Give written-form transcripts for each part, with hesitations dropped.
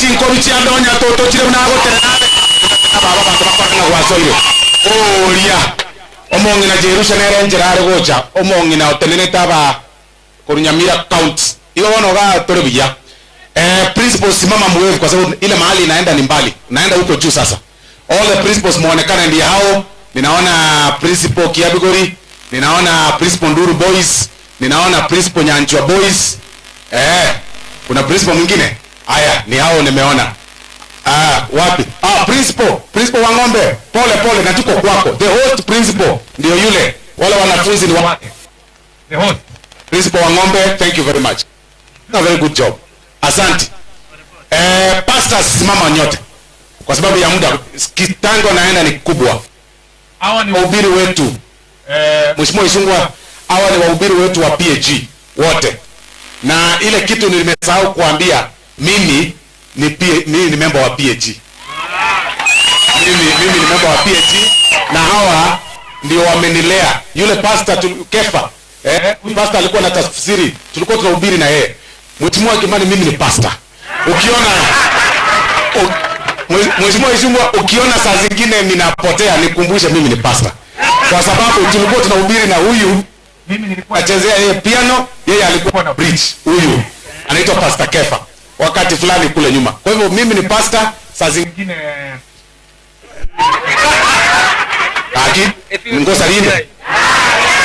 chinko bichando nya toto chire na gotere baba bantu bakora gwasoire oria omongi na Jerusha nere njerare gocha omongi na otenene taba Korunyamira county igo bono ga torobia principals simama mwevu kwa sababu ile mahali inaenda ni mbali naenda huko juu sasa all the principals muonekana ndio hao ninaona principal Kiabigori ninaona principal Nduru boys ninaona principal Nyanchwa boys kuna principal mwingine haya ni hao nimeona wapi principal wa ng'ombe pole na tuko kwako the host principal ndio yule wale wanafunzi ni wake the host principal wa ng'ombe thank you very much a very good job asante pastors simama nyote kwa sababu ya muda kitango naenda ni kubwa hawa ni wahubiri wetu Mheshimiwa Isungwa hawa ni wahubiri wetu wa PAG wote na ile kitu nimesahau kuambia mimi ni member wa PAG mimi ni member wa PAG na hawa ndio wamenilea yule pastor Kefa pastor alikuwa na tafsiri tulikuwa tunahubiri na yeye Mheshimiwa Kimani mimi ni pastor ukiona Mheshimiwa Isungwa ukiona saa zingine ninapotea nikumbushe mimi ni pastor kwa sababu tulikuwa tunahubiri na huyu mimi nilikuwa nachezea yeye piano yeye alikuwa na bridge huyu anaitwa Pastor Kefa wakati fulani kule nyuma kwa hivyo mimi ni pastor saa zingine ngosa lini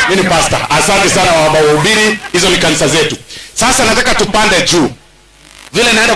mimi ni pastor asante sana wa wahubiri hizo ni kanisa zetu sasa nataka tupande juu vile naenda